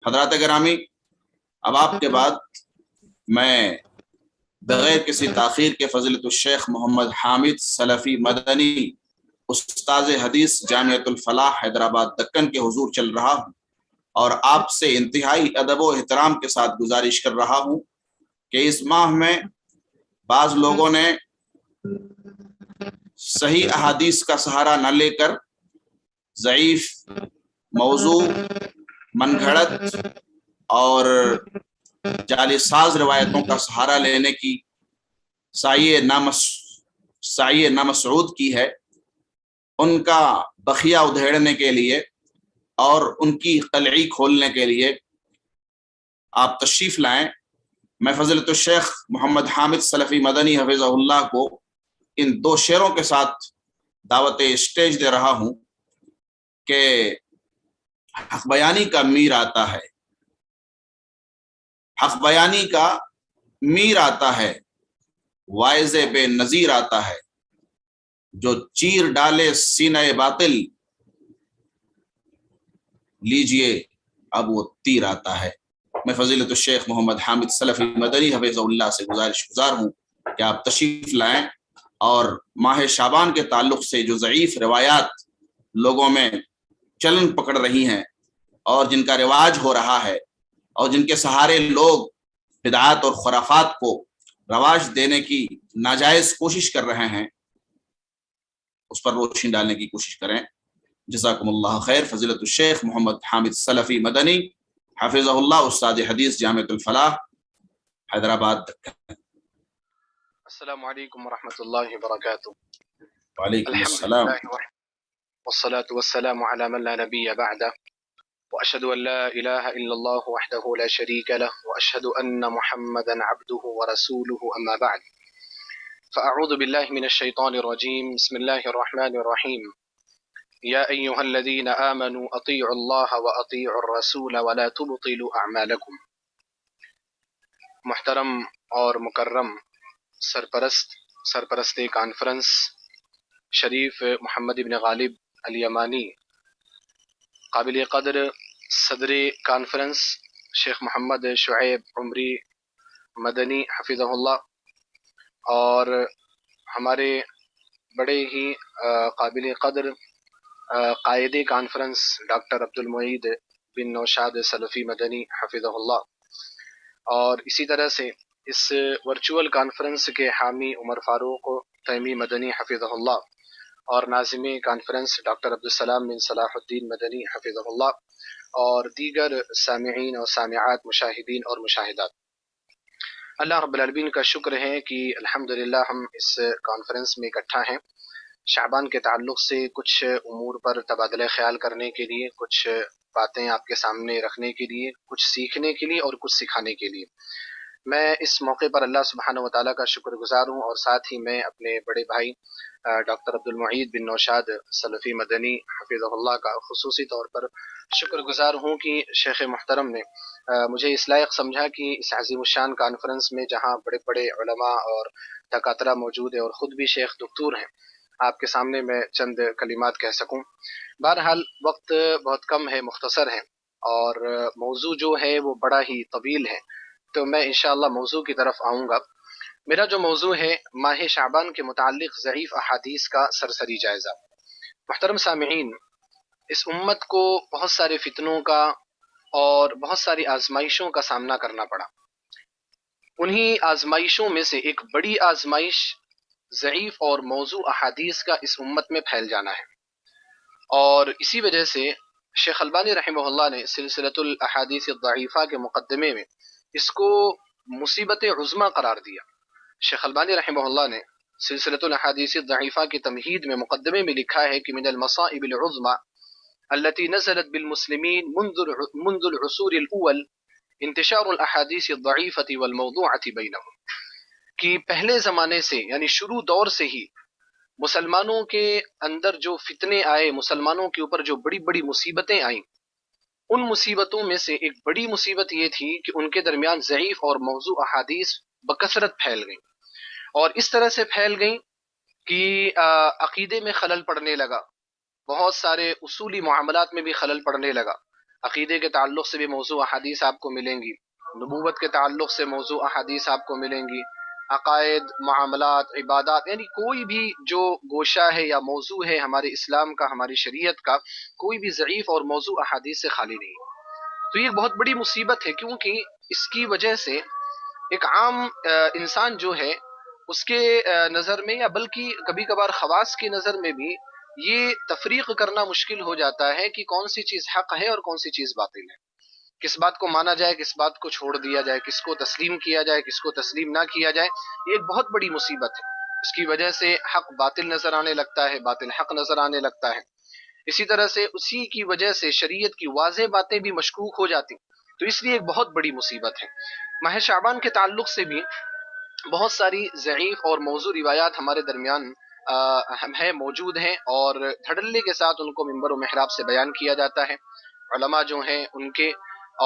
حضرات گرامی، اب آپ کے بعد میں بغیر کسی تاخیر کے فضیلت الشیخ محمد حامد سلفی مدنی استاذ حدیث جامعۃ الفلاح حیدرآباد دکن کے حضور چل رہا ہوں، اور آپ سے انتہائی ادب و احترام کے ساتھ گزارش کر رہا ہوں کہ اس ماہ میں بعض لوگوں نے صحیح احادیث کا سہارا نہ لے کر ضعیف موضوع، من گھڑت اور جعلی ساز روایتوں کا سہارا لینے کی سعی نامسعود کی ہے، ان کا بخیہ ادھیڑنے کے لیے اور ان کی قلعی کھولنے کے لیے آپ تشریف لائیں۔ میں فضیلت الشیخ محمد حامد سلفی مدنی حفظہ اللہ کو ان دو شعروں کے ساتھ دعوت اسٹیج دے رہا ہوں کہ حق بیانی کا میر آتا ہے، حق بیانی کا میر آتا ہے، واعظ بے نظیر آتا ہے، جو چیر ڈالے سینہ باطل لیجئے اب وہ تیر آتا ہے۔ میں فضیلت الشیخ محمد حامد سلفی مدنی حفظہ اللہ سے گزار ہوں کہ آپ تشریف لائیں اور ماہ شعبان کے تعلق سے جو ضعیف روایات لوگوں میں چلن پکڑ رہی ہیں اور جن کا رواج ہو رہا ہے اور جن کے سہارے لوگ بدعات اور خرافات کو رواج دینے کی ناجائز کوشش کر رہے ہیں، اس پر روشنی ڈالنے کی کوشش کریں۔ جزاکم اللہ خیر۔ فضیلت الشیخ محمد حامد سلفی مدنی حفظہ اللہ، استاد حدیث جامعۃ الفلاح حیدرآباد۔ السلام علیکم ورحمۃ اللہ وبرکاتہ۔ وعلیکم الحمد السلام۔ للہ والصلاة والسلام على من لا نبی بعده، واشهد ان لا اله الا الله وحده لا شريك له، واشهد ان محمدا عبده ورسوله، اما بعد، فاعوذ بالله من الشیطان الرجیم، بسم الله الرحمن الرحیم، یا ایها الذین آمنوا اطیعوا الله واطیعوا الرسول ولا تبطلوا اعمالکم۔ محترم اور مکرم سرپرست کانفرنس شریف محمد بن غالب الیمانی، قابل قدر صدر کانفرنس شیخ محمد شعیب عمری مدنی حفظہ اللہ، اور ہمارے بڑے ہی قابل قدر قائد کانفرنس ڈاکٹر عبد المعید بن نوشاد سلفی مدنی حفظہ اللہ، اور اسی طرح سے اس ورچوئل کانفرنس کے حامی عمر فاروق تیمی مدنی حفظہ اللہ، اور ناظم کانفرنس ڈاکٹر عبدالسلام بن صلاح الدین مدنی حفظہ اللہ، اور دیگر سامعین اور سامعات، مشاہدین اور مشاہدات۔ اللہ رب العالمین کا شکر ہے کہ الحمدللہ ہم اس کانفرنس میں اکٹھا ہیں، شعبان کے تعلق سے کچھ امور پر تبادلہ خیال کرنے کے لیے، کچھ باتیں آپ کے سامنے رکھنے کے لیے، کچھ سیکھنے کے لیے اور کچھ سکھانے کے لیے۔ میں اس موقع پر اللہ سبحانہ و تعالیٰ کا شکر گزار ہوں، اور ساتھ ہی میں اپنے بڑے بھائی ڈاکٹر عبد المعید بن نوشاد سلفی مدنی حفظہ اللہ کا خصوصی طور پر شکر گزار ہوں کہ شیخ محترم نے مجھے اس لائق سمجھا کہ اس عظیم الشان کانفرنس میں، جہاں بڑے بڑے علماء اور دکاترہ موجود ہیں اور خود بھی شیخ دکتور ہیں، آپ کے سامنے میں چند کلمات کہہ سکوں۔ بہرحال وقت بہت کم ہے، مختصر ہے، اور موضوع جو ہے وہ بڑا ہی طویل ہے، تو میں انشاءاللہ موضوع کی طرف آؤں گا۔ میرا جو موضوع ہے ماہ شعبان کے متعلق ضعیف احادیث کا سرسری جائزہ۔ محترم سامعین، اس امت کو بہت سارے فتنوں کا اور بہت ساری آزمائشوں کا سامنا کرنا پڑا۔ انہی آزمائشوں میں سے ایک بڑی آزمائش ضعیف اور موضوع احادیث کا اس امت میں پھیل جانا ہے، اور اسی وجہ سے شیخ البانی رحمہ اللہ نے سلسلۃ الاحادیث الضعیفہ کے مقدمے میں اس کو مصیبت عظمی قرار دیا۔ شیخ البانی رحمہ اللہ نے سلسلۃ الاحادیث الضعیفہ کی تمہید میں مقدمے میں لکھا ہے کہ من المصائب العظمی التي نزلت بالمسلمین منذ العصور الاول انتشار الاحادیث الضعیفہ والموضوعہ بینہم، کہ پہلے زمانے سے، یعنی شروع دور سے ہی مسلمانوں کے اندر جو فتنے آئے، مسلمانوں کے اوپر جو بڑی بڑی مصیبتیں آئیں، ان مصیبتوں میں سے ایک بڑی مصیبت یہ تھی کہ ان کے درمیان ضعیف اور موضوع احادیث بکثرت پھیل گئیں، اور اس طرح سے پھیل گئیں کہ عقیدے میں خلل پڑنے لگا، بہت سارے اصولی معاملات میں بھی خلل پڑنے لگا، عقیدے کے تعلق سے بھی موضوع احادیث آپ کو ملیں گی، نبوت کے تعلق سے موضوع احادیث آپ کو ملیں گی، عقائد، معاملات، عبادات، یعنی کوئی بھی جو گوشہ ہے یا موضوع ہے ہمارے اسلام کا، ہماری شریعت کا، کوئی بھی ضعیف اور موضوع احادیث سے خالی نہیں۔ تو یہ ایک بہت بڑی مصیبت ہے، کیونکہ اس کی وجہ سے ایک عام انسان جو ہے اس کے نظر میں، یا بلکہ کبھی کبھار خواص کی نظر میں بھی، یہ تفریق کرنا مشکل ہو جاتا ہے کہ کون سی چیز حق ہے اور کون سی چیز باطل ہے، کس بات کو مانا جائے، کس بات کو چھوڑ دیا جائے، کس کو تسلیم کیا جائے، کس کو تسلیم نہ کیا جائے۔ یہ ایک بہت بڑی مصیبت ہے، اس کی وجہ سے حق باطل نظر آنے لگتا ہے، باطل حق نظر آنے لگتا ہے۔ اسی طرح سے اسی کی وجہ سے شریعت کی واضح باتیں بھی مشکوک ہو جاتی، تو اس لیے ایک بہت بڑی مصیبت ہے۔ ماہ شعبان کے تعلق سے بھی بہت ساری ضعیف اور موضوع روایات ہمارے درمیان موجود ہیں، اور دھڑلے کے ساتھ ان کو منبر و محراب سے بیان کیا جاتا ہے، علماء جو ہیں ان کے،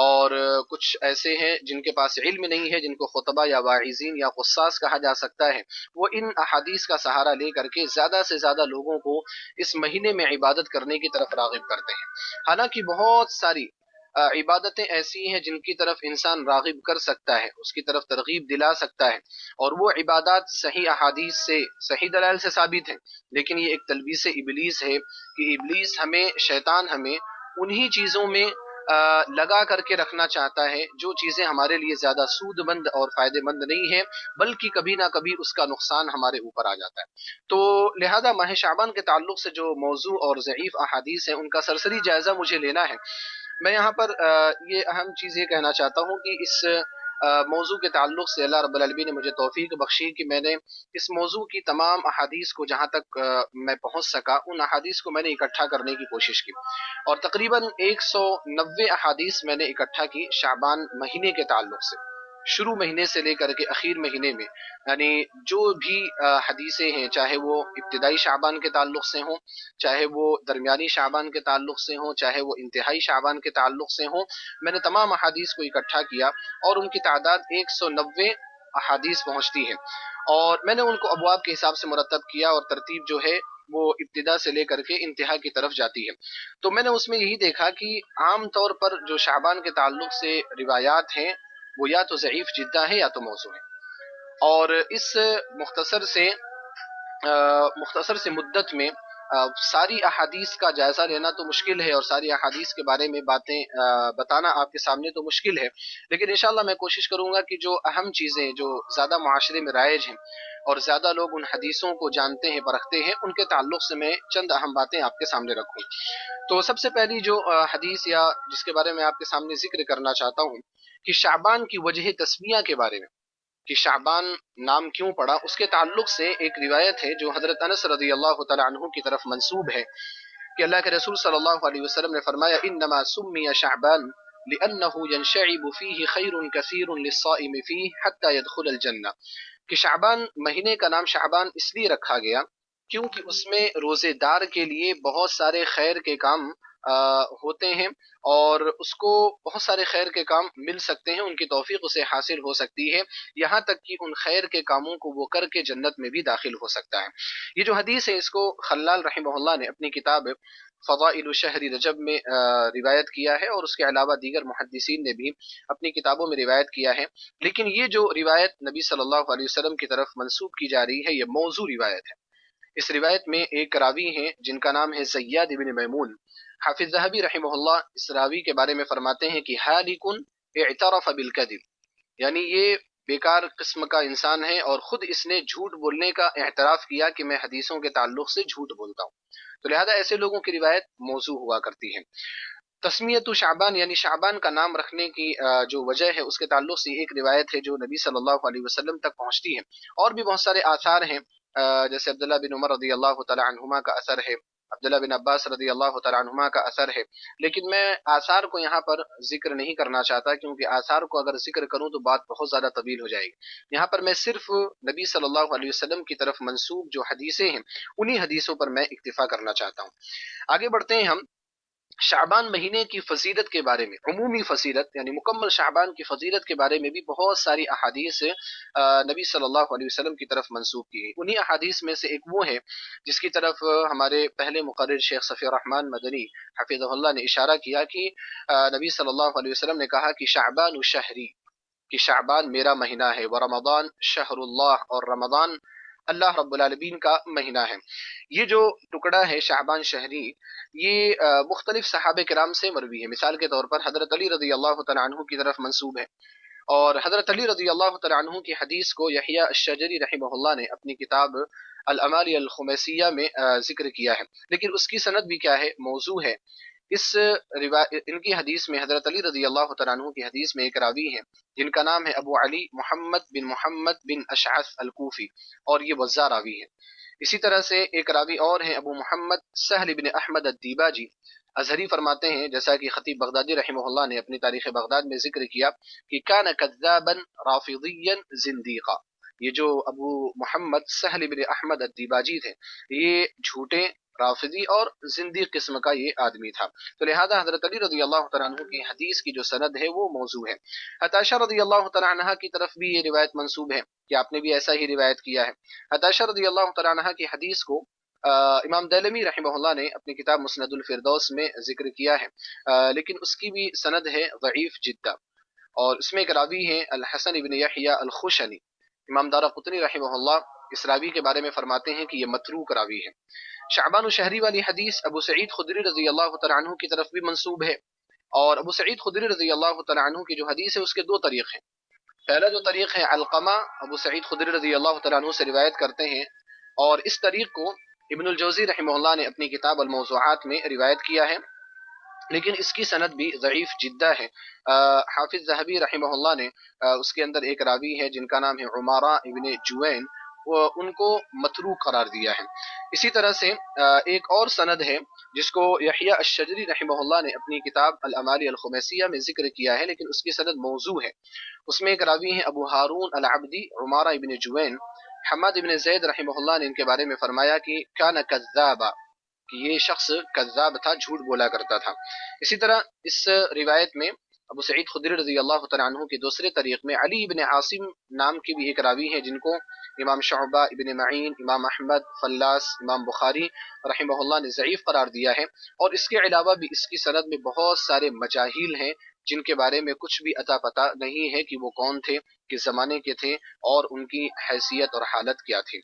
اور کچھ ایسے ہیں جن کے پاس علم نہیں ہے، جن کو خطبہ یا واعظین یا قصاص کہا جا سکتا ہے، وہ ان احادیث کا سہارا لے کر کے زیادہ سے زیادہ لوگوں کو اس مہینے میں عبادت کرنے کی طرف راغب کرتے ہیں۔ حالانکہ بہت ساری عبادتیں ایسی ہیں جن کی طرف انسان راغب کر سکتا ہے، اس کی طرف ترغیب دلا سکتا ہے، اور وہ عبادات صحیح احادیث سے، صحیح دلائل سے ثابت ہیں، لیکن یہ ایک تلبیس ابلیس ہے کہ ابلیس ہمیں، شیطان ہمیں انہی چیزوں میں لگا کر کے رکھنا چاہتا ہے جو چیزیں ہمارے لیے زیادہ سود مند اور فائدے مند نہیں ہیں، بلکہ کبھی نہ کبھی اس کا نقصان ہمارے اوپر آ جاتا ہے۔ تو لہذا ماہ شعبان کے تعلق سے جو موضوع اور ضعیف احادیث ہیں ان کا سرسری جائزہ مجھے لینا ہے۔ میں یہاں پر یہ اہم چیز یہ کہنا چاہتا ہوں کہ اس موضوع کے تعلق سے اللہ رب العالمین نے مجھے توفیق بخشی کہ میں نے اس موضوع کی تمام احادیث کو جہاں تک میں پہنچ سکا، ان احادیث کو میں نے اکٹھا کرنے کی کوشش کی، اور تقریباً 190 احادیث میں نے اکٹھا کی شعبان مہینے کے تعلق سے، شروع مہینے سے لے کر کے اخیر مہینے میں، یعنی جو بھی حدیثیں ہیں، چاہے وہ ابتدائی شعبان کے تعلق سے ہوں، چاہے وہ درمیانی شعبان کے تعلق سے ہوں، چاہے وہ انتہائی شعبان کے تعلق سے ہوں، میں نے تمام احادیث کو اکٹھا کیا، اور ان کی تعداد 190 احادیث پہنچتی ہے، اور میں نے ان کو ابواب کے حساب سے مرتب کیا، اور ترتیب جو ہے وہ ابتدا سے لے کر کے انتہا کی طرف جاتی ہے۔ تو میں نے اس میں یہی دیکھا کہ عام طور پر جو شعبان کے تعلق سے روایات ہیں وہ یا تو ضعیف جدہ ہے یا تو موضوع ہے، اور اس مختصر سے مدت میں ساری احادیث کا جائزہ لینا تو مشکل ہے، اور ساری احادیث کے بارے میں باتیں بتانا آپ کے سامنے تو مشکل ہے، لیکن انشاءاللہ میں کوشش کروں گا کہ جو اہم چیزیں جو زیادہ معاشرے میں رائج ہیں اور زیادہ لوگ ان حدیثوں کو جانتے ہیں، پرکھتے ہیں، ان کے تعلق سے میں چند اہم باتیں آپ کے سامنے رکھوں۔ تو سب سے پہلی جو حدیث یا جس کے بارے میں آپ کے سامنے ذکر کرنا چاہتا ہوں کہ شعبان کی وجہ تسمیہ کے بارے میں، کہ شعبان نام کیوں پڑا، اس کے تعلق سے ایک روایت ہے جو حضرت انس رضی اللہ تعالی عنہ کی طرف منسوب ہے کہ اللہ کے رسول صلی اللہ علیہ وسلم نے فرمایا انما سمی شعبان لأنه ينشعب فيه خیر کثیر للصائم فيه حتى يدخل الجنہ، کہ شعبان مہینے کا نام شعبان اس لیے رکھا گیا کیونکہ اس میں روزے دار کے لیے بہت سارے خیر کے کام ہوتے ہیں، اور اس کو بہت سارے خیر کے کام مل سکتے ہیں، ان کی توفیق اسے حاصل ہو سکتی ہے، یہاں تک کہ ان خیر کے کاموں کو وہ کر کے جنت میں بھی داخل ہو سکتا ہے۔ یہ جو حدیث ہے اس کو خلال رحمہ اللہ نے اپنی کتاب فضائل شہر رجب میں روایت کیا ہے، اور اس کے علاوہ دیگر محدثین نے بھی اپنی کتابوں میں روایت کیا ہے، لیکن یہ جو روایت نبی صلی اللہ علیہ وسلم کی طرف منسوب کی جا رہی ہے یہ موضوع روایت ہے۔ اس روایت میں ایک راوی ہیں جن کا نام ہے زیاد بن میمون۔ حافظ ذہبی رحمہ اللہ اس راوی کے بارے میں فرماتے ہیں کہ ہالکن اعترف بالکذب، یعنی یہ بیکار قسم کا انسان ہے، اور خود اس نے جھوٹ بولنے کا اعتراف کیا کہ میں حدیثوں کے تعلق سے جھوٹ بولتا ہوں، تو لہذا ایسے لوگوں کی روایت موضوع ہوا کرتی ہے۔ تسمیت شعبان یعنی شعبان کا نام رکھنے کی جو وجہ ہے اس کے تعلق سے ایک روایت ہے جو نبی صلی اللہ علیہ وسلم تک پہنچتی ہے، اور بھی بہت سارے آثار ہیں جیسے عبداللہ بن عمر رضی اللہ تعالی عنہما کا اثر ہے، عبداللہ بن عباس رضی اللہ تعالی عنہما کا اثر ہے، لیکن میں آثار کو یہاں پر ذکر نہیں کرنا چاہتا، کیونکہ آثار کو اگر ذکر کروں تو بات بہت زیادہ طویل ہو جائے گی۔ یہاں پر میں صرف نبی صلی اللہ علیہ وسلم کی طرف منسوب جو حدیثیں ہیں انہی حدیثوں پر میں اکتفا کرنا چاہتا ہوں۔ آگے بڑھتے ہیں ہم۔ شعبان مہینے کی فضیلت کے بارے میں، عمومی فضیلت یعنی مکمل شعبان کی فضیلت کے بارے میں بھی بہت ساری احادیث نبی صلی اللہ علیہ وسلم کی طرف منسوب کی گئی۔ انہی احادیث میں سے ایک وہ ہے جس کی طرف ہمارے پہلے مقرر شیخ صفی الرحمن مدنی حفظہ اللہ نے اشارہ کیا کہ نبی صلی اللہ علیہ وسلم نے کہا کہ شعبان شہری، کہ شعبان میرا مہینہ ہے، ورمضان شہر اللہ، اور رمضان اللہ رب العالمین کا مہینہ ہے۔ یہ جو ٹکڑا ہے شعبان شہری، یہ مختلف صحابہ کرام سے مروی ہے۔ مثال کے طور پر حضرت علی رضی اللہ تعالیٰ عنہ کی طرف منسوب ہے، اور حضرت علی رضی اللہ تعالیٰ عنہ کی حدیث کو یحییٰ الشجری رحمہ اللہ نے اپنی کتاب الامال الخمیسیہ میں ذکر کیا ہے، لیکن اس کی سند بھی کیا ہے؟ موضوع ہے۔ ان کی حدیث میں، حضرت علی رضی اللہ تعالیٰ عنہ کی حدیث میں ایک راوی ہے جن کا نام ہے ابو علی محمد بن اشعث الکوفی، اور یہ وزا راوی ہے۔ اسی طرح سے ایک راوی اور ہیں ابو محمد سہل بن احمد الدیباجی ازہری، فرماتے ہیں جیسا کہ خطیب بغدادی رحمہ اللہ نے اپنی تاریخ بغداد میں ذکر کیا کہ کان کذابا رافضیا زندیقا، یہ جو ابو محمد سہل بن احمد الدیباجی تھے یہ جھوٹے، رافضی اور زندیق قسم کا یہ آدمی تھا، تو لہذا حضرت علی رضی اللہ تعالیٰ عنہ کی حدیث کی جو سند ہے وہ موضوع ہے۔ عائشہ رضی اللہ تعالیٰ عنہ کی طرف بھی یہ روایت منسوب ہے کہ آپ نے بھی ایسا ہی روایت کیا ہے۔ عائشہ رضی اللہ تعالیٰ عنہ کی حدیث کو امام دیلمی رحمہ اللہ نے اپنی کتاب مسند الفردوس میں ذکر کیا ہے، لیکن اس کی بھی سند ہے ضعیف جدا، اور اس میں ایک راوی ہیں الحسن بن یحییٰ الخشنی۔ امام دارقطنی رحمہ اللہ اس راوی کے بارے میں فرماتے ہیں کہ یہ متروک راوی ہے۔ شعبان شہری والی حدیث ابو سعید خدری رضی اللہ تعالیٰ عنہ کی طرف بھی منسوب ہے، اور ابو سعید خدری رضی اللہ تعالیٰ عنہ کی جو حدیث ہے اس کے دو طریق ہیں۔ پہلا جو طریق ہے علقمہ ابو سعید خدری رضی اللہ تعالیٰ عنہ سے روایت کرتے ہیں، اور اس طریق کو ابن الجوزی رحمہ اللہ نے اپنی کتاب الموضوعات میں روایت کیا ہے، لیکن اس کی سند بھی ضعیف جدا ہے۔ حافظ ذہبی رحمہ اللہ نے اس کے اندر ایک راوی ہے جن کا نام ہے عمارہ ابن جوین، ان کو متروک قرار دیا ہے۔ اسی طرح سے ایک اور سند ہے جس کو یحییٰ الشجری رحمہ اللہ نے اپنی کتاب الامال الخمیسیہ میں ذکر کیا ہے، لیکن اس کی سند موضوع ہے۔ اس میں ایک راوی ہیں ابو ہارون العبدی عمارہ ابن جوین۔ حماد ابن زید رحمہ اللہ نے ان کے بارے میں فرمایا کہ کان کذابا، کہ یہ شخص کذاب تھا، جھوٹ بولا کرتا تھا۔ اسی طرح اس روایت میں ابو سعید خدری رضی اللہ تعالیٰ عنہ کے دوسرے طریق میں علی ابن عاصم نام کے بھی ایک راوی ہیں جن کو امام شعبہ، ابن معین، امام احمد، فلاس، امام بخاری رحمہ اللہ نے ضعیف قرار دیا ہے، اور اس کے علاوہ بھی اس کی سند میں بہت سارے مجاہیل ہیں جن کے بارے میں کچھ بھی اتا پتہ نہیں ہے کہ وہ کون تھے، کس زمانے کے تھے، اور ان کی حیثیت اور حالت کیا تھی۔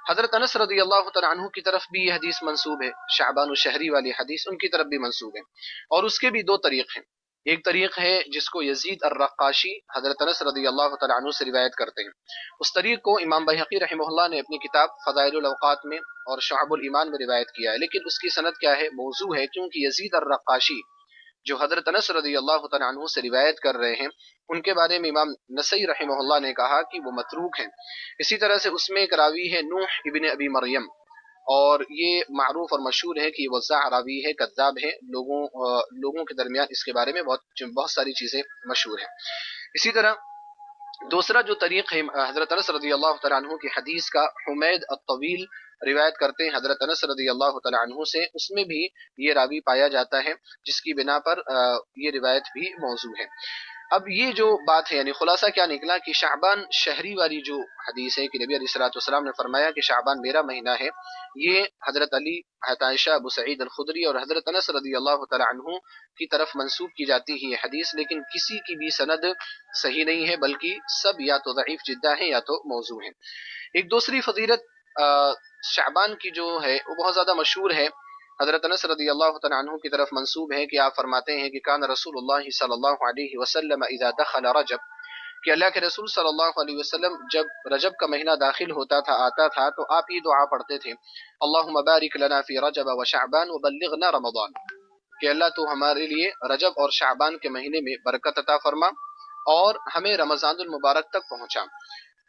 حضرت انس رضی اللہ تعالیٰ عنہ کی طرف بھی یہ حدیث منسوب ہے، شعبان الشہری والی حدیث ان کی طرف بھی منسوب ہے، اور اس کے بھی دو طریق ہیں۔ ایک طریق ہے جس کو یزید الرقاشی حضرت انس رضی اللہ تعالیٰ عنہ سے روایت کرتے ہیں، اس طریق کو امام بہقی رحمہ اللہ نے اپنی کتاب فضائل الاوقات میں اور شعب الایمان میں روایت کیا ہے، لیکن اس کی سند کیا ہے؟ موضوع ہے، کیونکہ یزید الرقاشی جو حضرت انس رضی اللہ تعالیٰ عنہ سے روایت کر رہے ہیں ان کے بارے میں امام نسائی رحمہ اللہ نے کہا کہ وہ متروک ہیں۔ اسی طرح سے اس میں ایک راوی ہے نوح ابن ابی مریم، اور یہ معروف اور مشہور ہے کہ یہ وضاع راوی ہے، کذاب ہے، لوگوں کے درمیان اس کے بارے میں بہت ساری چیزیں مشہور ہیں۔ اسی طرح دوسرا جو طریق ہے حضرت انس رضی اللہ تعالیٰ عنہ کی حدیث کا، حمید الطویل روایت کرتے ہیں حضرت انس رضی اللہ تعالیٰ عنہ سے، اس میں بھی یہ راوی پایا جاتا ہے جس کی بنا پر یہ روایت بھی موضوع ہے۔ اب یہ جو بات ہے، یعنی خلاصہ کیا نکلا کہ شعبان شہری والی جو حدیث ہے کہ نبی علیہ الصلوۃ والسلام نے فرمایا کہ شعبان میرا مہینہ ہے، یہ حضرت علی، حضرت عائشہ، ابو سعید الخدری اور حضرت انس رضی اللہ تعالی عنہ کی طرف منسوب کی جاتی ہے یہ حدیث، لیکن کسی کی بھی سند صحیح نہیں ہے، بلکہ سب یا تو ضعیف جدہ ہیں یا تو موضوع ہیں۔ ایک دوسری فضیلت شعبان کی جو ہے وہ بہت زیادہ مشہور ہے، حضرت انس رضی اللہ تعالیٰ عنہ کی طرف منسوب ہے کہ آپ فرماتے ہیں کہ کان رسول اللہ صلی اللہ علیہ وسلم اذا دخل رجب، کہ اللہ کے رسول صلی اللہ علیہ وسلم جب رجب کا مہینہ داخل ہوتا تھا، آتا تھا، تو آپ یہ دعا پڑھتے تھے، اللہم بارک لنا فی رجب و شعبان وبلغنا رمضان، کہ اللہ تو ہمارے لیے رجب اور شعبان کے مہینے میں برکت عطا فرما اور ہمیں رمضان المبارک تک پہنچا۔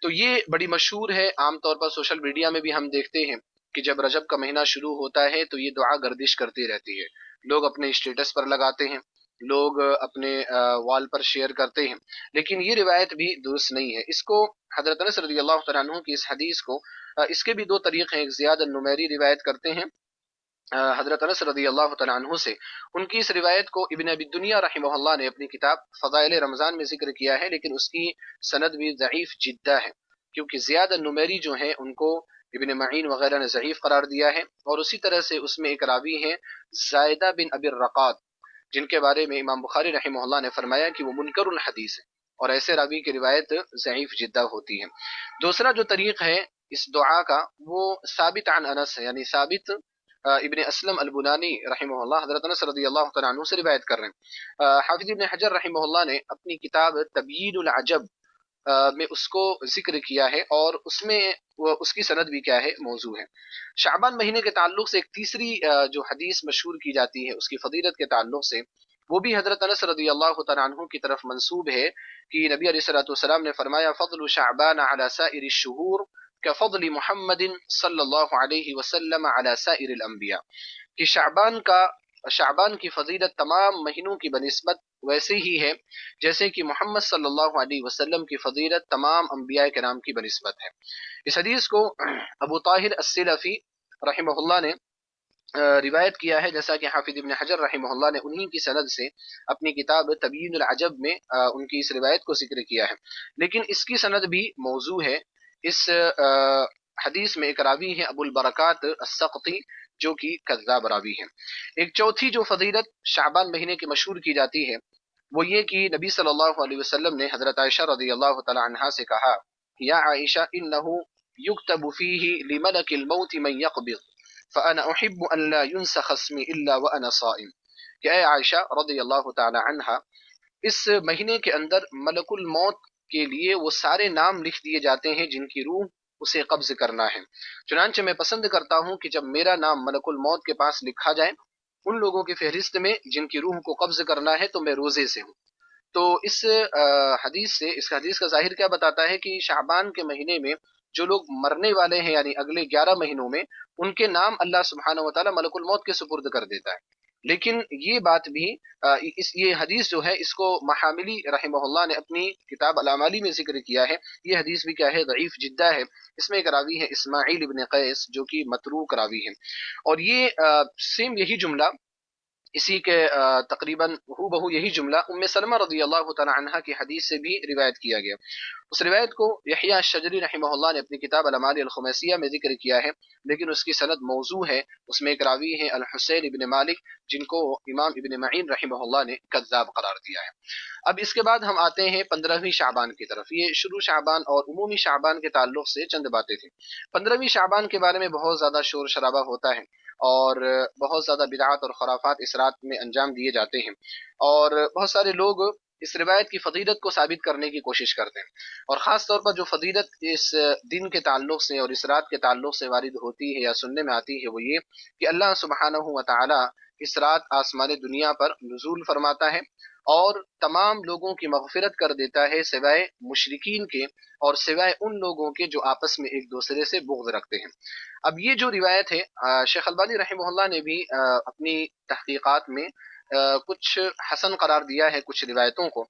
تو یہ بڑی مشہور ہے، عام طور پر سوشل میڈیا میں بھی ہم دیکھتے ہیں کہ جب رجب کا مہینہ شروع ہوتا ہے تو یہ دعا گردش کرتی رہتی ہے، لوگ اپنے اسٹیٹس پر لگاتے ہیں، لوگ اپنے وال پر شیئر کرتے ہیں، لیکن یہ روایت بھی درست نہیں ہے۔ اس کو حضرت انس رضی اللہ تعالیٰ عنہ کی اس حدیث کو اس کے بھی دو طریق ہیں، ایک زیاد النمیری روایت کرتے ہیں حضرت انس رضی اللہ تعالیٰ عنہ سے، ان کی اس روایت کو ابن ابی دنیا رحمہ اللہ نے اپنی کتاب فضائل رمضان میں ذکر کیا ہے، لیکن اس کی سند بھی ضعیف جدہ ہے، کیونکہ زیادہ نمیری جو ہیں ان کو ابن معین وغیرہ نے ضعیف قرار دیا ہے، اور اسی طرح سے اس میں ایک راوی ہیں زائدہ بن ابی الرقاد، جن کے بارے میں امام بخاری رحمہ اللہ نے فرمایا کہ وہ منکر الحدیث ہے، اور ایسے راوی کی روایت ضعیف جدہ ہوتی ہے۔ دوسرا جو طریق ہے اس دعا کا وہ ثابت عن انس ہے، یعنی ثابت ابن اسلم البنانی رحمہ اللہ حضرت انس رضی اللہ تعالیٰ عنہ سے روایت کر رہے ہیں۔ حافظ ابن حجر رحمہ اللہ نے اپنی کتاب تبیین العجب میں اس کو ذکر کیا ہے، اور اس میں اس کی سند بھی کیا ہے، موضوع ہے۔ شعبان مہینے کے تعلق سے ایک تیسری جو حدیث مشہور کی جاتی ہے اس کی فضیلت کے تعلق سے، وہ بھی حضرت انس رضی اللہ تعالیٰ عنہ کی طرف منسوب ہے کہ نبی علیہ الصلوۃ والسلام نے فرمایا فضل شعبان علی سائر الشہور كفضل محمد صلی اللہ علیہ وسلم علی سائر الانبیاء، کہ شعبان کی فضیلت تمام مہینوں کی بنسبت ویسے ہی ہے جیسے کہ محمد صلی اللہ علیہ وسلم کی فضیلت تمام انبیاء کرام کی بنسبت ہے۔ اس حدیث کو ابو طاہر السلفی رحمہ اللہ نے روایت کیا ہے، جیسا کہ حافظ ابن حجر رحمہ اللہ نے انہی کی سند سے اپنی کتاب تبیین العجب میں ان کی اس روایت کو ذکر کیا ہے، لیکن اس کی سند بھی موضوع ہے۔ اس حدیث میں ایک راوی ہے ابو البرکات السقطی جو کہ کذاب راوی ہے۔ ایک چوتھی جو فضیلت شعبان مہینے کی مشہور کی جاتی ہے وہ یہ کہ نبی صلی اللہ علیہ وسلم نے حضرت عائشہ رضی اللہ تعالی عنہا سے کہا یا عائشہ انہ یکتب فیہ لملک الموت من یقبض فانا احب ان لا ينسخ اسمی الا وانا صائم، کہ اے عائشہ رضی اللہ تعالی عنہا، اس مہینے کے اندر ملک الموت کے لیے وہ سارے نام لکھ دیے جاتے ہیں جن کی روح اسے قبض کرنا ہے، چنانچہ میں پسند کرتا ہوں کہ جب میرا نام ملک الموت کے پاس لکھا جائے ان لوگوں کی فہرست میں جن کی روح کو قبض کرنا ہے تو میں روزے سے ہوں۔ تو اس حدیث کا ظاہر کیا بتاتا ہے کہ شعبان کے مہینے میں جو لوگ مرنے والے ہیں یعنی اگلے 11 مہینوں میں، ان کے نام اللہ سبحانہ وتعالی ملک الموت کے سپرد کر دیتا ہے۔ لیکن یہ بات بھی یہ حدیث جو ہے اس کو محاملی رحمہ اللہ نے اپنی کتاب العمالی میں ذکر کیا ہے، یہ حدیث بھی کیا ہے، ضعیف جدہ ہے۔ اس میں ایک راوی ہے اسماعیل ابن قیس جو کہ متروک راوی ہے، اور یہ سیم یہی جملہ اسی کے تقریباً ہو بہو یہی جملہ ام سلمہ رضی اللہ تعالی عنہا کی حدیث سے بھی روایت کیا گیا۔ اس روایت کو یحییٰ الشجری رحمہ اللہ نے اپنی کتاب الامال الخمیسیہ میں ذکر کیا ہے، لیکن اس کی سند موضوع ہے۔ اس میں ایک راوی ہے الحسین ابن مالک جن کو امام ابن معین رحمہ اللہ نے کذاب قرار دیا ہے۔ اب اس کے بعد ہم آتے ہیں 15ویں شعبان کی طرف۔ یہ شروع شعبان اور عمومی شعبان کے تعلق سے چند باتیں تھیں۔ 15ویں شعبان کے بارے میں بہت زیادہ شور شرابہ ہوتا ہے اور بہت زیادہ بدعات اور خرافات اس رات میں انجام دیے جاتے ہیں، اور بہت سارے لوگ اس روایت کی فضیلت کو ثابت کرنے کی کوشش کرتے ہیں، اور خاص طور پر جو فضیلت اس دن کے تعلق سے اور اس رات کے تعلق سے وارد ہوتی ہے یا سننے میں آتی ہے وہ یہ کہ اللہ سبحانہ و تعالی اس رات آسمان دنیا پر نزول فرماتا ہے اور تمام لوگوں کی مغفرت کر دیتا ہے سوائے مشرکین کے اور سوائے ان لوگوں کے جو آپس میں ایک دوسرے سے بغض رکھتے ہیں۔ اب یہ جو روایت ہے شیخ البانی رحمہ اللہ نے بھی اپنی تحقیقات میں کچھ حسن قرار دیا ہے کچھ روایتوں کو،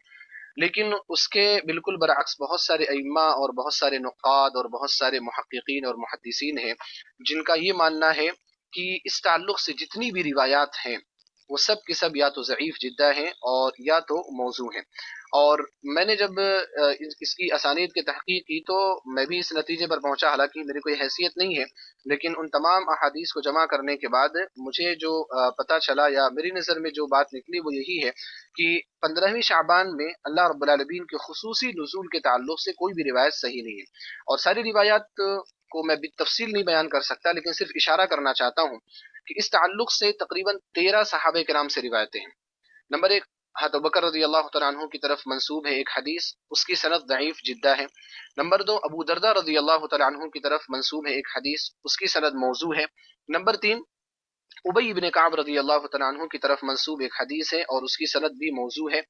لیکن اس کے بالکل برعکس بہت سارے ائمہ اور بہت سارے نقاد اور بہت سارے محققین اور محدثین ہیں جن کا یہ ماننا ہے کہ اس تعلق سے جتنی بھی روایات ہیں وہ سب کی سب یا تو ضعیف جدہ ہیں اور یا تو موضوع ہیں۔ اور میں نے جب اس کی اسانید کی تحقیق کی تو میں بھی اس نتیجے پر پہنچا، حالانکہ میری کوئی حیثیت نہیں ہے، لیکن ان تمام احادیث کو جمع کرنے کے بعد مجھے جو پتہ چلا یا میری نظر میں جو بات نکلی وہ یہی ہے کہ 15ویں شعبان میں اللہ رب العالمین کے خصوصی نزول کے تعلق سے کوئی بھی روایت صحیح نہیں ہے، اور ساری روایات کو میں بالتفصیل نہیں بیان کر سکتا، لیکن صرف اشارہ کرنا چاہتا ہوں کہ اس تعلق سے تقریباً 13 صحابہ کرام سے روایتیں ہیں۔ نمبر 1 حضرت ابوبکر رضی اللہ تعالیٰ عنہ کی طرف منسوب ہے ایک حدیث، اس کی سند ضعیف جدہ ہے۔ نمبر 2 ابو دردہ رضی اللہ تعالیٰ عنہ کی طرف منسوب ہے ایک حدیث، اس کی سند موضوع ہے۔ نمبر 3 ابی بن کعب رضی اللہ تعالیٰ عنہ کی طرف منسوب ایک حدیث ہے اور اس کی سند بھی موضوع ہے۔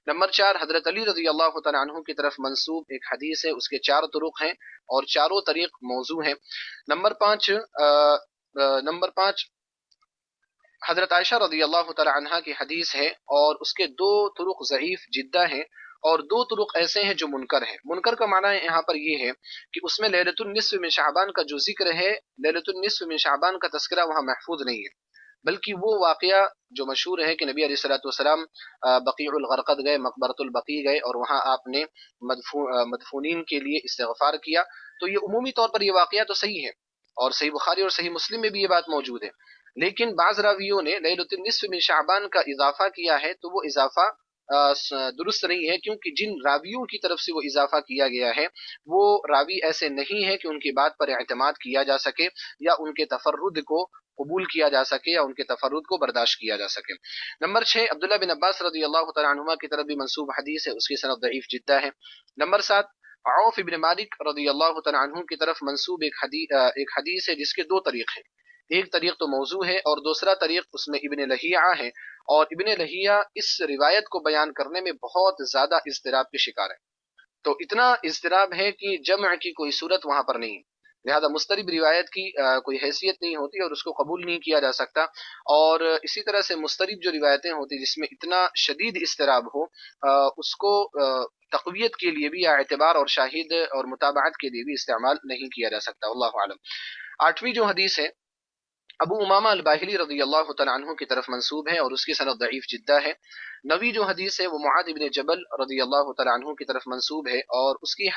نمبر 4 حضرت علی رضی اللہ تعالیٰ عنہ کی طرف منسوب ایک حدیث ہے، اس کے 4 طرق ہیں اور چاروں طریق موضوع ہیں۔ نمبر 5 حضرت عائشہ رضی اللہ تعالی عنہا کی حدیث ہے اور اس کے 2 طرق ضعیف جدہ ہیں اور 2 طرق ایسے ہیں جو منکر ہیں۔ منکر کا معنی یہاں پر یہ ہے کہ اس میں لیلۃ النصف من شعبان کا جو ذکر ہے، لیلۃ النصف من شعبان کا تذکرہ وہاں محفوظ نہیں ہے، بلکہ وہ واقعہ جو مشہور ہے کہ نبی علیہ الصلوۃ والسلام بقیع الغرقد گئے، مقبرۃ البقیع گئے، اور وہاں آپ نے مدفونین کے لیے استغفار کیا، تو یہ عمومی طور پر یہ واقعہ تو صحیح ہے، اور صحیح بخاری اور صحیح مسلم میں بھی یہ بات موجود ہے، لیکن بعض راویوں نے لیلۃ النصف من شعبان کا اضافہ کیا ہے، تو وہ اضافہ درست نہیں ہے، کیونکہ جن راویوں کی طرف سے وہ اضافہ کیا گیا ہے وہ راوی ایسے نہیں ہے کہ ان کی بات پر اعتماد کیا جا سکے یا ان کے تفرد کو قبول کیا جا سکے یا ان کے تفرد کو برداشت کیا جا سکے۔ نمبر 6، عبداللہ بن عباس رضی اللہ تعالیٰ عنہما کی طرف بھی منسوب حدیث ہے، اس کی سند ضعیف جدہ ہے۔ نمبر 7، عوف بن مالک رضی اللہ تعالیٰ عنہ کی طرف منسوب ایک حدیث ہے جس کے دو طریق ہیں، ایک طریق تو موضوع ہے اور دوسرا طریق اس میں ابن لہیعہ ہے، اور ابن لہیعہ اس روایت کو بیان کرنے میں بہت زیادہ اضطراب کے شکار ہے، تو اتنا اضطراب ہے کہ جمع کی کوئی صورت وہاں پر نہیں، لہذا مضطرب روایت کی کوئی حیثیت نہیں ہوتی اور اس کو قبول نہیں کیا جا سکتا، اور اسی طرح سے مضطرب جو روایتیں ہوتی جس میں اتنا شدید اضطراب ہو اس کو تقویت کے لیے بھی یا اعتبار اور شاہد اور متابعت کے لیے بھی استعمال نہیں کیا جا سکتا، اللہ عالم۔ 8ویں جو حدیث ہے ابو امامہ الباہلی رضی اللہ تعالیٰ عنہ کی طرف منسوب ہے اور اس کی سند ضعیف جدہ ہے۔ 9ویں جو حدیث ہے وہ معاذ بن جبل رضی اللہ تعالیٰ عنہ کی طرف منسوب ہے اور اس کی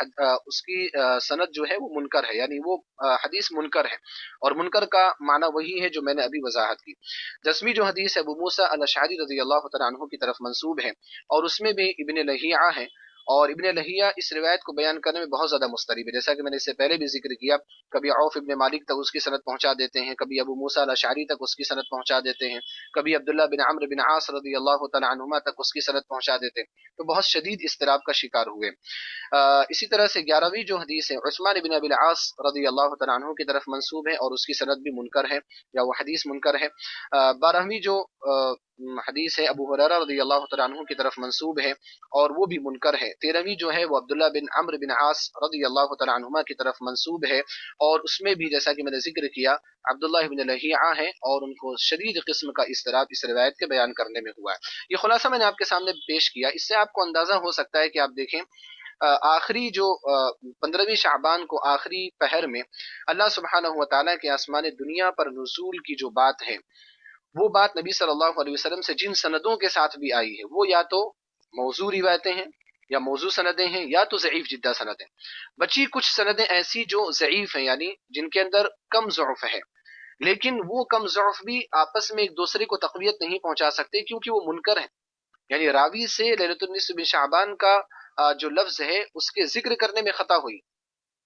سند جو ہے وہ منکر ہے، یعنی وہ حدیث منکر ہے، اور منکر کا معنی وہی ہے جو میں نے ابھی وضاحت کی۔ 10ویں جو حدیث ہے ابو موسیٰ الاشعری رضی اللہ تعالیٰ عنہ کی طرف منسوب ہے اور اس میں بھی ابن لہیعہ ہے، اور ابن لہیعہ اس روایت کو بیان کرنے میں بہت زیادہ مضطرب ہے، جیسا کہ میں نے اس سے پہلے بھی ذکر کیا، کبھی عوف ابن مالک تک اس کی سند پہنچا دیتے ہیں، کبھی ابو موسیٰ الاشعری تک اس کی سند پہنچا دیتے ہیں، کبھی عبداللہ بن عمرو بن عاص رضی اللہ تعالی عنہما تک اس کی سند پہنچا دیتے ہیں، تو بہت شدید اضطراب کا شکار ہوئے۔ اسی طرح سے 11ویں جو حدیث ہے عثمان بن ابی العاص رضی اللہ تعالی عنہ کی طرف منسوب ہے اور اس کی سند بھی منکر ہے یا وہ حدیث منکر ہے۔ 12ویں جو حدیث ہے ابو ہریرہ رضی اللہ تعالی عنہ کی طرف منسوب ہے اور وہ بھی منکر ہے۔ 13ویں جو ہے وہ عبداللہ بن عمرو بن عاص رضی اللہ تعالی عنہما کی طرف منسوب ہے اور اس میں بھی جیسا کہ میں نے ذکر کیا عبداللہ بن لہیعہ ہیں اور ان کو شدید قسم کا اضطراب اس روایت کے بیان کرنے میں ہوا ہے۔ یہ خلاصہ میں نے آپ کے سامنے پیش کیا، اس سے آپ کو اندازہ ہو سکتا ہے کہ آپ دیکھیں آخری جو 15ویں شعبان کو آخری پہر میں اللہ سبحانہ و تعالیٰ کے آسمان دنیا پر نزول کی جو بات ہے، وہ بات نبی صلی اللہ علیہ وسلم سے جن سندوں کے ساتھ بھی آئی ہے وہ یا تو موضوع روایتیں ہیں یا موضوع سندیں ہیں یا تو ضعیف جدہ سندیں، بچی کچھ سندیں ایسی جو ضعیف ہیں یعنی جن کے اندر کم ضعف ہے، لیکن وہ کم ضعف بھی آپس میں ایک دوسرے کو تقویت نہیں پہنچا سکتے کیونکہ وہ منکر ہیں، یعنی راوی سے لیلۃ النصف من شعبان کا جو لفظ ہے اس کے ذکر کرنے میں خطا ہوئی،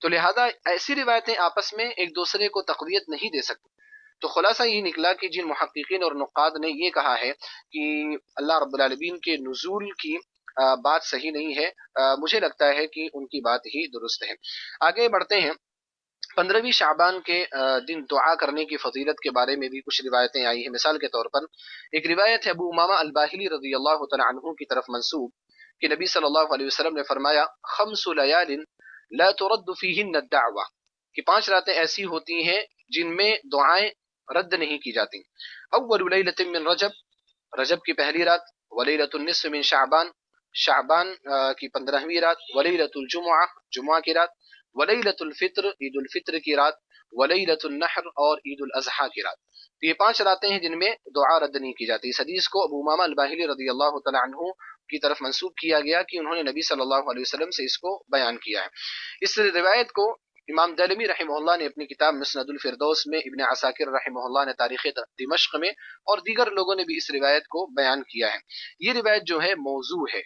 تو لہذا ایسی روایتیں آپس میں ایک دوسرے کو تقویت نہیں دے سکتی، تو خلاصہ یہ نکلا کہ جن محققین اور نقاد نے یہ کہا ہے کہ اللہ رب العالمین کے نزول کی بات صحیح نہیں ہے، مجھے لگتا ہے کہ ان کی بات ہی درست ہے۔ آگے بڑھتے ہیں۔ 15ویں شعبان کے دن دعا کرنے کی فضیلت کے بارے میں بھی کچھ روایتیں آئی ہیں، مثال کے طور پر ایک روایت ہے ابو امامہ الباہلی رضی اللہ تعالی عنہ کی طرف منسوب کہ نبی صلی اللہ علیہ وسلم نے فرمایا 5 لیال لا ترد فیہن الدعوہ، کہ 5 راتیں ایسی ہوتی ہیں جن میں دعائیں رد نہیں کی جاتی۔ اول لیلۃ من رجب، رجب کی پہلی رات، ولیلۃ النصف من شعبان، شعبان کی 15ویں رات، ولیلۃ الجمعہ، جمعہ کی رات، ولیلۃ الفطر، عید الفطر کی رات، ولیلۃ النحر اور عید الاضحیٰ کی رات، تو یہ 5 راتیں ہیں جن میں دعا رد نہیں کی جاتی۔ اس حدیث کو ابو امامہ الباہلی رضی اللہ تعالی عنہ کی طرف منسوب کیا گیا کہ انہوں نے نبی صلی اللہ علیہ وسلم سے اس کو بیان کیا ہے۔ اس روایت کو امام دارمی رحمہ اللہ نے اپنی کتاب مسند الفردوس میں، ابن عساکر رحمہ اللہ نے تاریخ دمشق میں، اور دیگر لوگوں نے بھی اس روایت کو بیان کیا ہے۔ یہ روایت جو ہے موضوع ہے،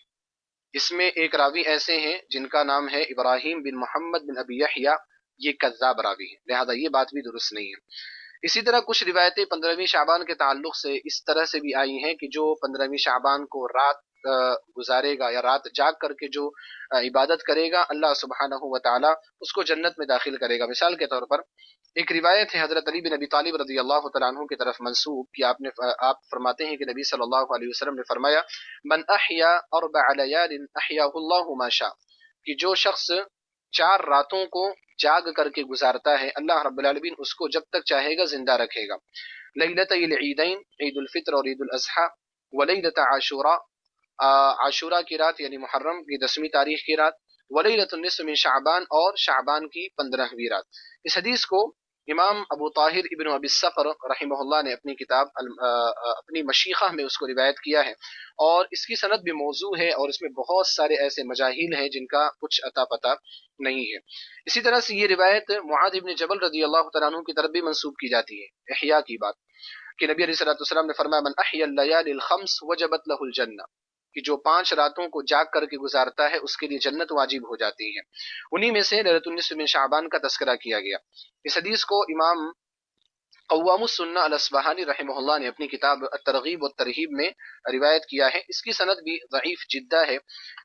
اس میں ایک راوی ایسے ہیں جن کا نام ہے ابراہیم بن محمد بن ابی یحییٰ، یہ کذاب راوی ہے، لہذا یہ بات بھی درست نہیں ہے۔ اسی طرح کچھ روایتیں 15ویں شعبان کے تعلق سے اس طرح سے بھی آئی ہیں کہ جو 15ویں شعبان کو رات گزارے گا یا رات جاگ کر کے جو عبادت کرے گا اللہ سبحانہ و تعالی اس کو جنت میں داخل کرے گا۔ مثال کے طور پر ایک روایت ہے حضرت علی بن ابی طالب رضی اللہ تعالیٰ عنہ کی طرف منسوب کہ آپ فرماتے ہیں کہ نبی صلی اللہ علیہ وسلم نے فرمایا من احیا 4 لیال احیاہ اللہ ما شاء، کہ جو شخص 4 راتوں کو جاگ کر کے گزارتا ہے اللہ رب العالمین اس کو جب تک چاہے گا زندہ رکھے گا۔ لیلۃ العیدین، عید الفطر اور عید الاضحیٰ، ولیلۃ عاشوراء، عاشوراء کی رات یعنی محرم کی 10ویں تاریخ کی رات، ولیلۃ النصف من شعبان اور شعبان کی 15ویں رات۔ اس حدیث کو امام ابو طاہر ابن ابی الصقر رحمہ اللہ نے اپنی کتاب اپنی مشیخہ میں اس کو روایت کیا ہے، اور اس کی سند بھی موضوع ہے، اور اس میں بہت سارے ایسے مجاہیل ہیں جن کا کچھ اتا پتہ نہیں ہے۔ اسی طرح سے یہ روایت معاذ ابن جبل رضی اللہ تعالیٰ عنہ کی طرف بھی منسوب کی جاتی ہے، احیاء کی بات، کہ نبی علیہ الصلوۃ والسلام نے فرمایا من احیا اللیال الخمس وجبت له الجنہ، کہ جو 5 راتوں کو جاگ کر کے گزارتا ہے اس کے لیے جنت واجب ہو جاتی ہے۔ انہی میں سے لیلۃ النصف من شعبان کا تذکرہ کیا گیا۔ اس حدیث کو امام قوام السنہ الاصبہانی رحمہ اللہ نے اپنی کتاب الترغیب والترہیب میں روایت کیا ہے۔ اس کی سند بھی ضعیف جدہ ہے،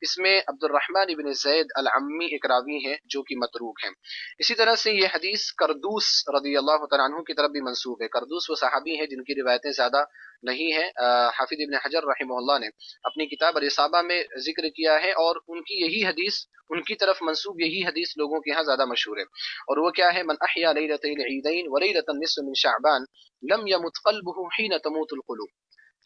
اس میں عبد الرحمن بن زید العمی ایک راوی ہیں جو کہ متروک ہیں۔ اسی طرح سے یہ حدیث کردوس رضی اللہ تعالیٰ عنہ کی طرف بھی منسوب ہے۔ کردوس وہ صحابی ہیں جن کی روایتیں زیادہ نہیں ہیں، حافظ ابن حجر رحمہ اللہ نے اپنی کتاب الاصابہ میں ذکر کیا ہے، اور ان کی یہی حدیث، ان کی طرف منسوب یہی حدیث لوگوں کے ہاں زیادہ مشہور ہے، اور وہ کیا ہے من احیا لیلۃ العیدین ولیلۃ النصف من شعبان لم یمت قلبہ حین تموت القلوب،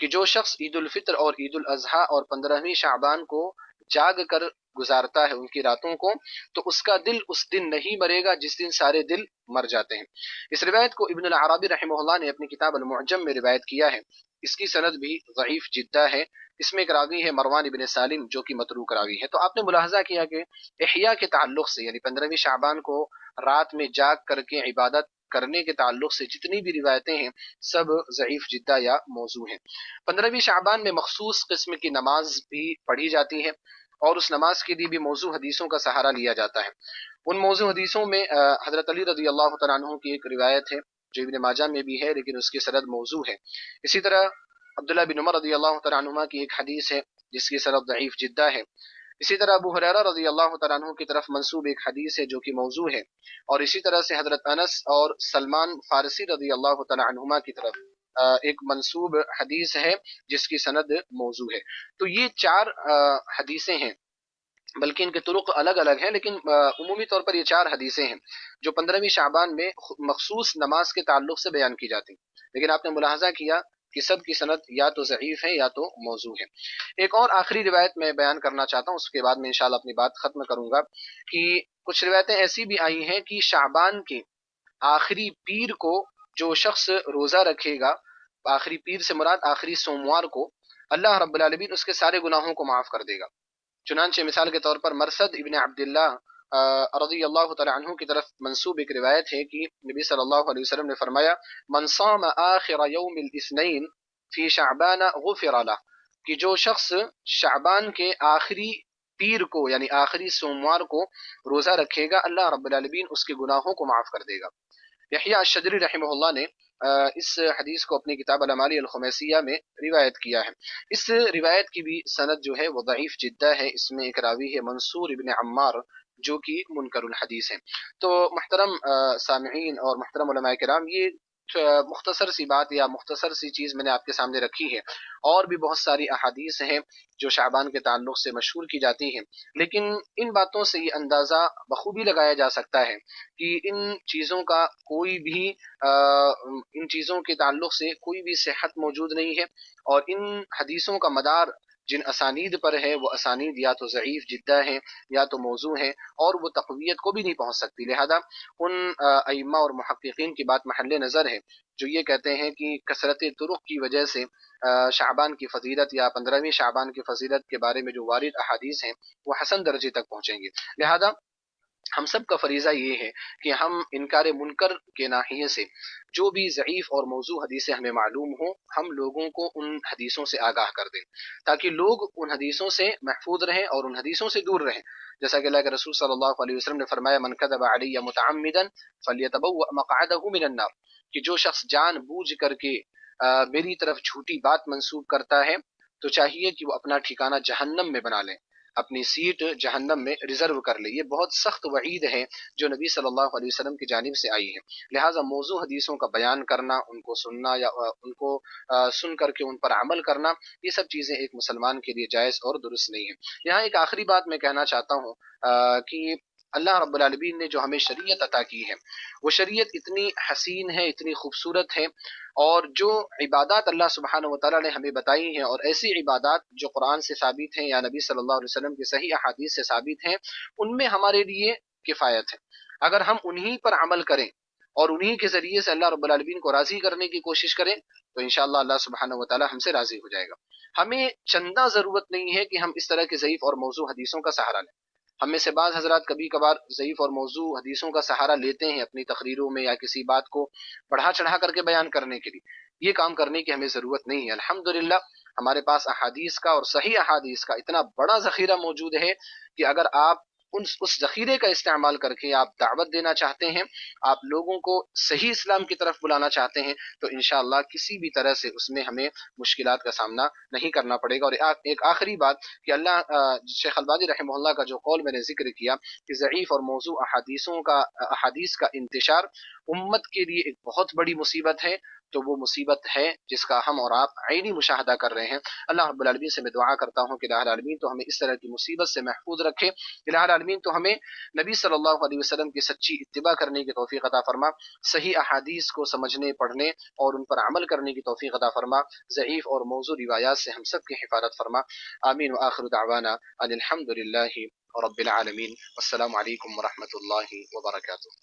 کہ جو شخص عید الفطر اور عید الاضحیٰ اور 15ویں شعبان کو جاگ کر گزارتا ہے ان کی راتوں کو، تو اس کا دل اس دن نہیں مرے گا جس دن سارے دل مر جاتے ہیں۔ اس روایت کو ابن العربی رحمہ اللہ نے اپنی کتاب المعجم میں روایت کیا ہے۔ اس کی سند بھی ضعیف جدہ ہے، اس میں ایک راوی ہے مروان ابن سالم جو کہ متروک راوی ہے۔ تو آپ نے ملاحظہ کیا کہ احیاء کے تعلق سے، یعنی 15ویں شعبان کو رات میں جاگ کر کے عبادت کرنے کے تعلق سے جتنی بھی روایتیں ہیں سب ضعیف جدہ یا موضوع ہیں۔ 15ویں شعبان میں مخصوص قسم کی نماز بھی پڑھی جاتی ہے، اور اس نماز کے لیے بھی موضوع حدیثوں کا سہارا لیا جاتا ہے۔ ان موضوع حدیثوں میں حضرت علی رضی اللہ تعالیٰ عنہ کی ایک روایت ہے جو ابن ماجہ میں بھی ہے لیکن اس کی سند موضوع ہے۔ اسی طرح عبداللہ بن عمر رضی اللہ تعالیٰ عنہما کی ایک حدیث ہے جس کی سند ضعیف جدہ ہے۔ اسی طرح ابو ہریرہ رضی اللہ تعالیٰ عنہ کی طرف منسوب ایک حدیث ہے جو کہ موضوع ہے، اور اسی طرح سے حضرت انس اور سلمان فارسی رضی اللہ تعالیٰ عنہما کی طرف ایک منسوب حدیث ہے جس کی سند موضوع ہے۔ تو یہ 4 حدیثیں ہیں، بلکہ ان کے طرق الگ الگ ہیں، لیکن عمومی طور پر یہ 4 حدیثیں ہیں جو 15ویں شعبان میں مخصوص نماز کے تعلق سے بیان کی جاتی ہیں، لیکن آپ نے ملاحظہ کیا کہ سب کی سند یا تو ضعیف ہے یا تو موضوع ہے۔ ایک اور آخری روایت میں بیان کرنا چاہتا ہوں، اس کے بعد میں انشاءاللہ اپنی بات ختم کروں گا، کہ کچھ روایتیں ایسی بھی آئی ہیں کہ شعبان کے آخری پیر کو جو شخص روزہ رکھے گا، آخری پیر سے مراد آخری سوموار کو، اللہ رب العالمین اس کے سارے گناہوں کو معاف کر دے گا۔ چنانچہ مثال کے طور پر مرثد ابن عبداللہ رضی اللہ تعالی عنہ کی طرف منسوب ایک روایت ہے کہ نبی صلی اللہ علیہ وسلم نے فرمایا من صام آخر یوم الاثنین فی شعبان غفر له، کہ جو شخص شعبان کے آخری پیر کو یعنی آخری سوموار کو روزہ رکھے گا، اللہ رب العالمین اس کے گناہوں کو معاف کر دے گا۔ یحییٰ الشجری رحمہ اللہ نے اس حدیث کو اپنی کتاب الامالی الخمیسیہ میں روایت کیا ہے۔ اس روایت کی بھی سند جو ہے وہ ضعیف جدہ ہے، اس میں ایک راوی ہے منصور ابن عمار جو کہ منکر الحدیث ہیں۔ تو محترم سامعین اور محترم علماء کرام، یہ مختصر سی بات یا مختصر سی چیز میں نے آپ کے سامنے رکھی ہے، اور بھی بہت ساری احادیث ہیں جو شعبان کے تعلق سے مشہور کی جاتی ہیں، لیکن ان باتوں سے یہ اندازہ بخوبی لگایا جا سکتا ہے کہ ان چیزوں کا کوئی بھی ان چیزوں کے تعلق سے کوئی بھی صحت موجود نہیں ہے، اور ان حدیثوں کا مدار جن اسانید پر ہے وہ اسانید یا تو ضعیف جدہ ہیں یا تو موضوع ہیں، اور وہ تقویت کو بھی نہیں پہنچ سکتی۔ لہذا ان ائمہ اور محققین کی بات محل نظر ہے جو یہ کہتے ہیں کہ کثرت طرق کی وجہ سے شعبان کی فضیلت یا 15ویں شعبان کی فضیلت کے بارے میں جو وارد احادیث ہیں وہ حسن درجے تک پہنچیں گے۔ لہذا ہم سب کا فریضہ یہ ہے کہ ہم انکار منکر کے ناحیے سے جو بھی ضعیف اور موضوع حدیثیں ہمیں معلوم ہوں، ہم لوگوں کو ان حدیثوں سے آگاہ کر دیں تاکہ لوگ ان حدیثوں سے محفوظ رہیں اور ان حدیثوں سے دور رہیں۔ جیسا کہ اللہ کے رسول صلی اللہ علیہ وسلم نے فرمایا من کذب علی متعمدا فلیتبوأ مقعدہ من النار، کہ جو شخص جان بوجھ کر کے میری طرف جھوٹی بات منسوب کرتا ہے تو چاہیے کہ وہ اپنا ٹھکانہ جہنم میں بنا لیں، اپنی سیٹ جہنم میں ریزرو کر لے۔ یہ بہت سخت وعید ہے جو نبی صلی اللہ علیہ وسلم کی جانب سے آئی ہے۔ لہٰذا موضوع حدیثوں کا بیان کرنا، ان کو سننا یا ان کو سن کر کے ان پر عمل کرنا، یہ سب چیزیں ایک مسلمان کے لیے جائز اور درست نہیں ہے۔ یہاں ایک آخری بات میں کہنا چاہتا ہوں کہ اللہ رب العالمین نے جو ہمیں شریعت عطا کی ہے وہ شریعت اتنی حسین ہے، اتنی خوبصورت ہے، اور جو عبادات اللہ سبحانہ و تعالیٰ نے ہمیں بتائی ہیں، اور ایسی عبادات جو قرآن سے ثابت ہیں یا نبی صلی اللہ علیہ وسلم کی صحیح احادیث سے ثابت ہیں، ان میں ہمارے لیے کفایت ہے۔ اگر ہم انہی پر عمل کریں اور انہی کے ذریعے سے اللہ رب العالمین کو راضی کرنے کی کوشش کریں تو انشاءاللہ اللہ سبحانہ و تعالی ہم سے راضی ہو جائے گا۔ ہمیں چندہ ضرورت نہیں ہے کہ ہم اس طرح کے ضعیف اور موضوع حدیثوں کا سہارا لیں۔ ہم میں سے بعض حضرات کبھی کبھار ضعیف اور موضوع حدیثوں کا سہارا لیتے ہیں اپنی تقریروں میں یا کسی بات کو بڑھا چڑھا کر کے بیان کرنے کے لیے۔ یہ کام کرنے کی ہمیں ضرورت نہیں ہے۔ الحمدللہ ہمارے پاس احادیث کا اور صحیح احادیث کا اتنا بڑا ذخیرہ موجود ہے کہ اگر آپ اس ذخیرے کا استعمال کر کے آپ دعوت دینا چاہتے ہیں، آپ لوگوں کو صحیح اسلام کی طرف بلانا چاہتے ہیں تو انشاءاللہ کسی بھی طرح سے اس میں ہمیں مشکلات کا سامنا نہیں کرنا پڑے گا۔ اور ایک آخری بات کہ شیخ البانی رحمہ اللہ کا جو قول میں نے ذکر کیا کہ ضعیف اور موضوع احادیث کا انتشار امت کے لیے ایک بہت بڑی مصیبت ہے، تو وہ مصیبت ہے جس کا ہم اور آپ عینی مشاہدہ کر رہے ہیں۔ اللہ رب العالمین سے میں دعا کرتا ہوں کہ الہ العالمین تو ہمیں اس طرح کی مصیبت سے محفوظ رکھے، الہ العالمین تو ہمیں نبی صلی اللہ علیہ وسلم کی سچی اتباع کرنے کی توفیق عطا فرما، صحیح احادیث کو سمجھنے پڑھنے اور ان پر عمل کرنے کی توفیق عطا فرما، ضعیف اور موضوع روایات سے ہم سب کی حفاظت فرما، آمین۔ وآخر دعوانا ان الحمد للہ رب العالمین، والسلام علیکم ورحمۃ اللہ وبرکاتہ۔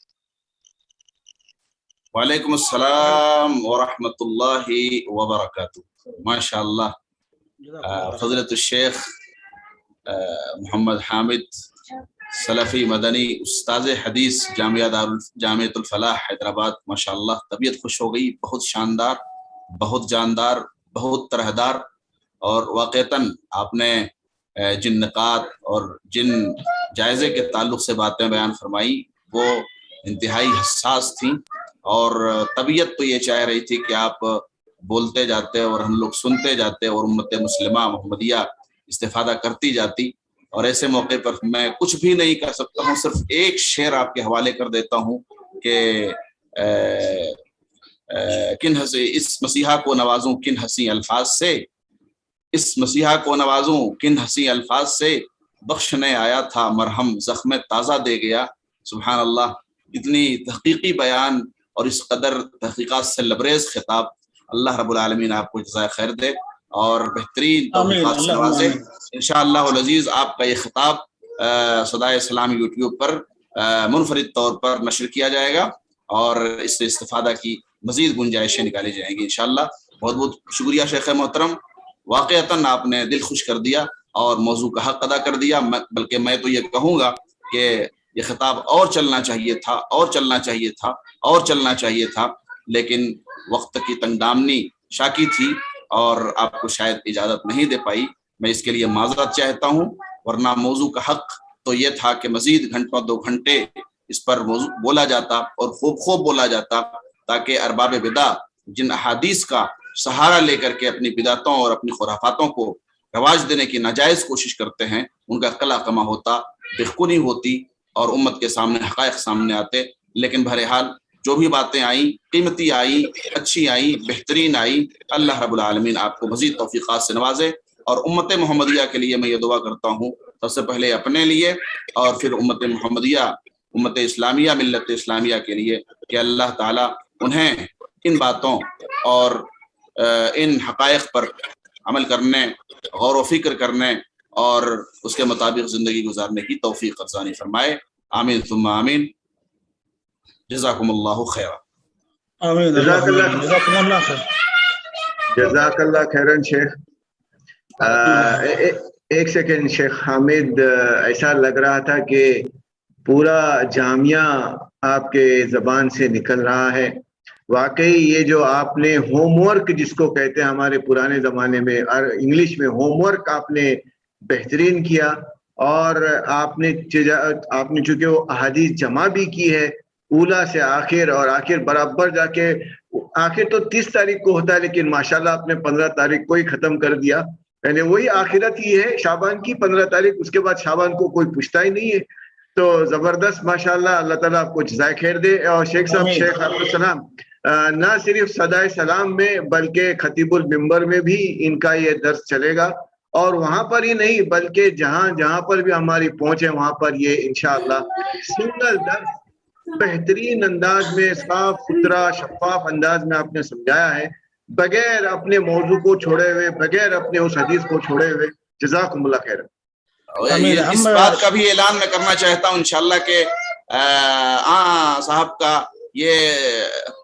وعلیکم السلام ورحمۃ اللہ وبرکاتہ۔ ماشاء اللہ فضیلت الشیخ محمد حامد سلفی مدنی استاذ حدیث جامعۃ الفلاح حیدرآباد، ماشاء اللہ طبیعت خوش ہو گئی، بہت شاندار، بہت جاندار، بہت طرحدار، اور واقعتاً آپ نے جن نکات اور جن جائزے کے تعلق سے باتیں بیان فرمائی وہ انتہائی حساس تھیں، اور طبیعت تو یہ چاہ رہی تھی کہ آپ بولتے جاتے اور ہم لوگ سنتے جاتے اور امت مسلمہ محمدیہ استفادہ کرتی جاتی، اور ایسے موقع پر میں کچھ بھی نہیں کر سکتا ہوں، صرف ایک شعر آپ کے حوالے کر دیتا ہوں کہ اس مسیحا کو نوازوں کن حسین الفاظ سے، اس مسیحا کو نوازوں کن حسین الفاظ سے، بخشنے آیا تھا مرہم زخم تازہ دے گیا۔ سبحان اللہ، اتنی تحقیقی بیان اور اس قدر تحقیقات سے لبریز خطاب، اللہ رب العالمین آپ کو جزائے خیر دے اور بہترین توفیقات سے نوازے۔ انشاءاللہ العزیز آپ کا یہ خطاب صدائے اسلام یوٹیوب پر منفرد طور پر نشر کیا جائے گا اور اس سے استفادہ کی مزید گنجائشیں نکالی جائیں گی انشاءاللہ۔ بہت بہت شکریہ شیخ محترم، واقعتاً آپ نے دل خوش کر دیا اور موضوع کا حق ادا کر دیا، بلکہ میں تو یہ کہوں گا کہ یہ خطاب اور چلنا چاہیے تھا، اور چلنا چاہیے تھا، اور چلنا چاہیے تھا، لیکن وقت کی تنگ دامنی شاکی تھی اور آپ کو شاید اجازت نہیں دے پائی۔ میں اس کے لیے معذرت چاہتا ہوں، ورنہ موضوع کا حق تو یہ تھا کہ مزید گھنٹوں 2 گھنٹے اس پر بولا جاتا اور خوب بولا جاتا، تاکہ ارباب بدع جن احادیث کا سہارا لے کر کے اپنی بدعتوں اور اپنی خرافاتوں کو رواج دینے کی ناجائز کوشش کرتے ہیں، ان کا قلع کما ہوتا، بخونی ہوتی اور امت کے سامنے حقائق سامنے آتے۔ لیکن بہرحال جو بھی باتیں آئیں، قیمتی آئیں، اچھی آئیں، بہترین آئیں، اللہ رب العالمین آپ کو مزید توفیقات سے نوازے۔ اور امت محمدیہ کے لیے میں یہ دعا کرتا ہوں، سب سے پہلے اپنے لیے اور پھر امت محمدیہ، امت اسلامیہ، ملت اسلامیہ کے لیے، کہ اللہ تعالیٰ انہیں ان باتوں اور ان حقائق پر عمل کرنے، غور و فکر کرنے اور اس کے مطابق زندگی گزارنے کی توفیق ارزانی فرمائے۔ آمین ثم آمین۔ جزاکم اللہ خیرا۔ آمین۔ جزاکم اللہ خیر۔ جزاک اللہ خیرن شیخ۔ ایک سیکنڈ شیخ حامد، ایسا لگ رہا تھا کہ پورا جامعہ آپ کے زبان سے نکل رہا ہے۔ واقعی یہ جو آپ نے ہوم ورک جس کو کہتے ہیں ہمارے پرانے زمانے میں انگلش میں ہوم ورک آپ نے بہترین کیا، اور آپ نے چونکہ وہ احادیث جمع بھی کی ہے اولا سے آخر، اور آخر برابر جا کے آخر تو 30 تاریخ کو ہوتا ہے، لیکن ماشاءاللہ آپ نے 15 تاریخ کو ہی ختم کر دیا، یعنی وہی آخرت ہی ہے شعبان کی 15 تاریخ، اس کے بعد شعبان کو کوئی پوچھتا ہی نہیں ہے۔ تو زبردست ماشاءاللہ، اللہ تعالیٰ آپ کو جزائے خیر دے۔ اور شیخ صاحب، شیخ عبدالسلام نہ صرف صدائے سلام میں بلکہ خطیب المنبر میں بھی ان کا یہ درس چلے گا، اور وہاں پر ہی نہیں بلکہ جہاں پر بھی ہماری پہنچے وہاں پر یہ انشاءاللہ سنگل درس بہترین انداز میں، صاف ستھرا شفاف انداز میں آپ نے سمجھایا ہے، بغیر اپنے موضوع کو چھوڑے ہوئے، بغیر اپنے اس حدیث کو چھوڑے ہوئے۔ جزاکم اللہ خیر۔ اس بات کا بھی اعلان میں کرنا چاہتا ہوں انشاءاللہ کہ صاحب کا یہ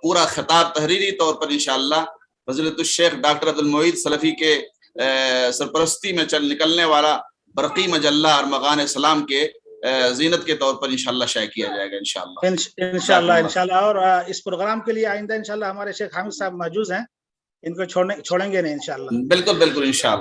پورا خطاب تحریری طور پر انشاءاللہ فضیلت الشیخ ڈاکٹر عبدالمعید سلفی کے سرپرستی میں نکلنے والا برقی مجلہ ارمغان اسلام کے زینت کے طور پر انشاءاللہ شائع کیا جائے گا انشاءاللہ. اور اس پروگرام کے لیے آئندہ انشاءاللہ ہمارے شیخ حامد صاحب موجود ہیں، ان کو چھوڑیں گے نہیں انشاءاللہ. بالکل بالکل انشاءاللہ.